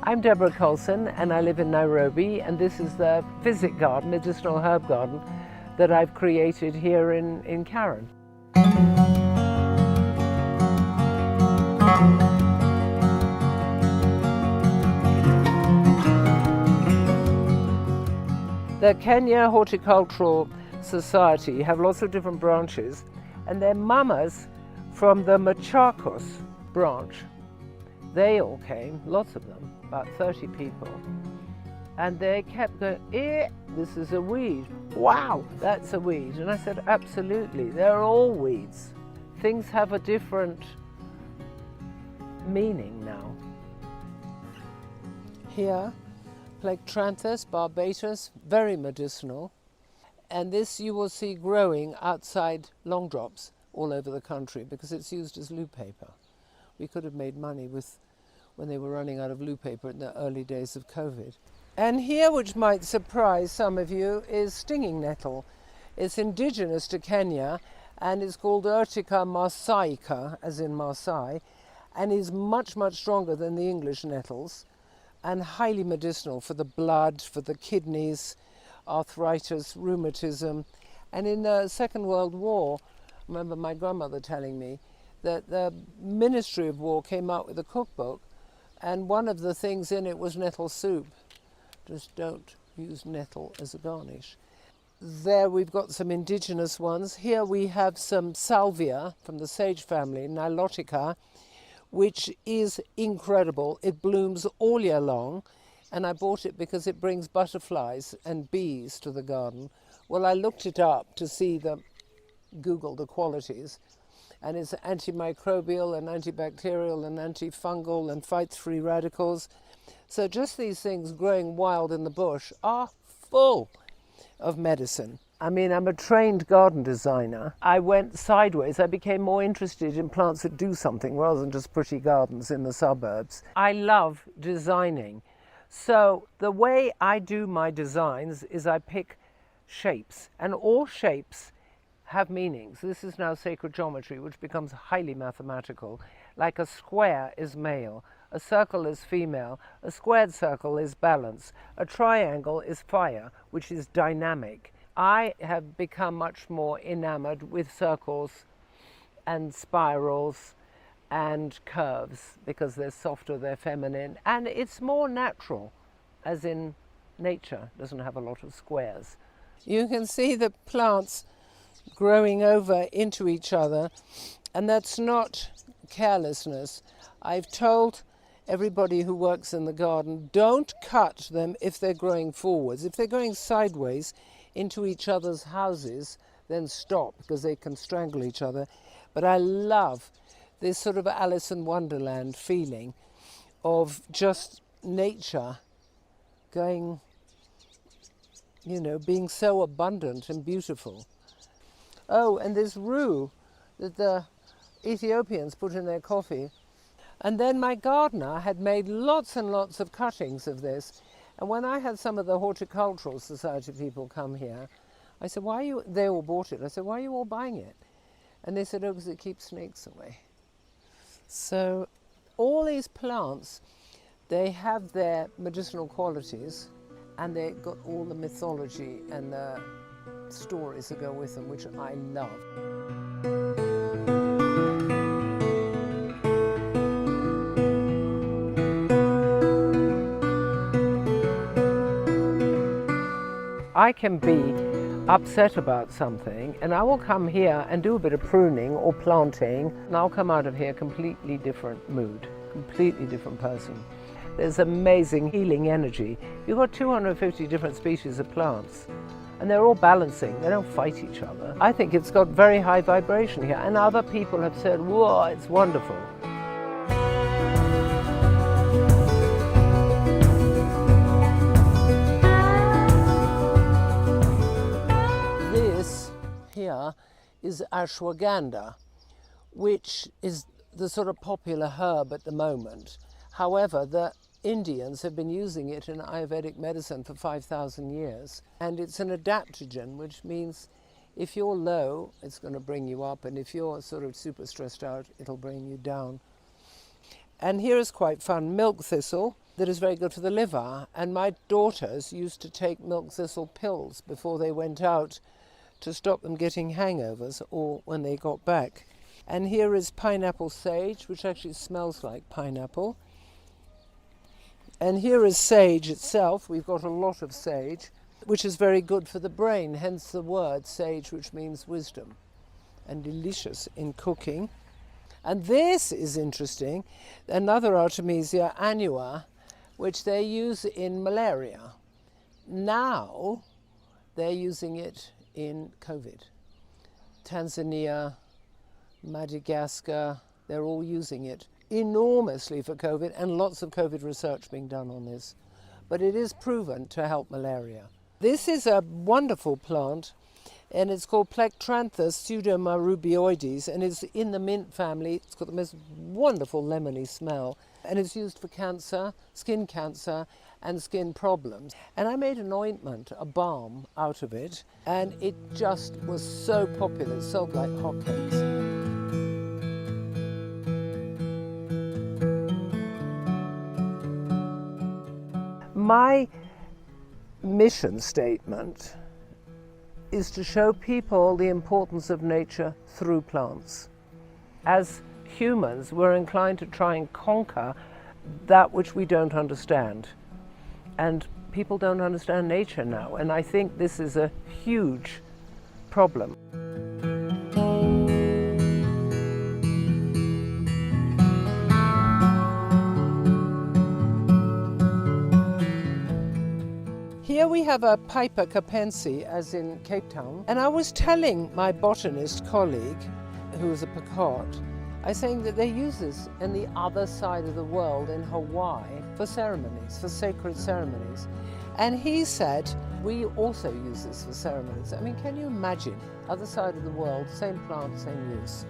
I'm Deborah Colson and I live in Nairobi, and this is the Physic garden, medicinal herb garden, that I've created here in Karen. The Kenya Horticultural Society have lots of different branches, and their mamas from the Machakos branch, they all came, lots of them, about 30 people, and they kept going, this is a weed, wow, that's a weed. And I said, absolutely, they're all weeds. Things have a different meaning now. Here, Plectranthus barbatus, very medicinal, and this you will see growing outside long drops all over the country because it's used as loo paper. We could have made money when they were running out of loo paper in the early days of COVID. And here, which might surprise some of you, is stinging nettle. It's indigenous to Kenya and is called Urtica marsaica, as in Maasai, and is much, much stronger than the English nettles and highly medicinal for the blood, for the kidneys, arthritis, rheumatism. And in the Second World War, I remember my grandmother telling me that the Ministry of War came out with a cookbook, and one of the things in it was nettle soup. Just don't use nettle as a garnish. There we've got some indigenous ones. Here we have some salvia from the sage family, Nilotica, which is incredible. It blooms all year long, and I bought it because it brings butterflies and bees to the garden. Well, I looked it up to see Google the qualities, and it's antimicrobial and antibacterial and antifungal and fights free radicals. So just these things growing wild in the bush are full of medicine. I mean, I'm a trained garden designer. I went sideways. I became more interested in plants that do something rather than just pretty gardens in the suburbs. I love designing. So the way I do my designs is I pick shapes, and all shapes have meanings. This is now sacred geometry, which becomes highly mathematical. Like a square is male, a circle is female, a squared circle is balance, a triangle is fire, which is dynamic. I have become much more enamored with circles and spirals and curves because they're softer, they're feminine, and it's more natural, as in nature doesn't have a lot of squares. You can see the plants growing over into each other, and that's not carelessness. I've told everybody who works in the garden, don't cut them if they're growing forwards. If they're going sideways into each other's houses, then stop, because they can strangle each other. But I love this sort of Alice in Wonderland feeling of just nature going, being so abundant and beautiful. Oh, and this rue that the Ethiopians put in their coffee. And then my gardener had made lots and lots of cuttings of this. And when I had some of the Horticultural Society people come here, I said, they all bought it. I said, why are you all buying it? And they said, oh, because it keeps snakes away. So all these plants, they have their medicinal qualities, and they've got all the mythology and the stories that go with them, which I love. I can be upset about something, and I will come here and do a bit of pruning or planting, and I'll come out of here completely different mood, completely different person. There's amazing healing energy. You've got 250 different species of plants, and they're all balancing. They don't fight each other. I think it's got very high vibration here, and other people have said, whoa, it's wonderful. This here is ashwagandha, which is the sort of popular herb at the moment. However, the Indians have been using it in Ayurvedic medicine for 5,000 years. And it's an adaptogen, which means if you're low, it's going to bring you up, and if you're sort of super stressed out, it'll bring you down. And here is quite fun, milk thistle. that is very good for the liver. And my daughters used to take milk thistle pills before they went out to stop them getting hangovers or when they got back. And here is pineapple sage, which actually smells like pineapple. And here is sage itself. We've got a lot of sage, which is very good for the brain, hence the word sage, which means wisdom, and delicious in cooking. And this is interesting, another Artemisia annua, which they use in malaria. Now they're using it in COVID. Tanzania, Madagascar, they're all using it enormously for COVID, and lots of COVID research being done on this. But it is proven to help malaria. This is a wonderful plant, and it's called Plectranthus pseudomarubioides, and it's in the mint family. It's got the most wonderful lemony smell, and it's used for cancer, and skin problems. And I made an ointment, a balm, out of it, and it just was so popular. It sold like hotcakes. My mission statement is to show people the importance of nature through plants. As humans, we're inclined to try and conquer that which we don't understand. And people don't understand nature now, and I think this is a huge problem. Here we have a Piper capense, as in Cape Town, and I was telling my botanist colleague, who was a Picard, I was saying that they use this in the other side of the world, in Hawaii, for ceremonies, for sacred ceremonies. And he said, we also use this for ceremonies. I mean, can you imagine, other side of the world, same plant, same use?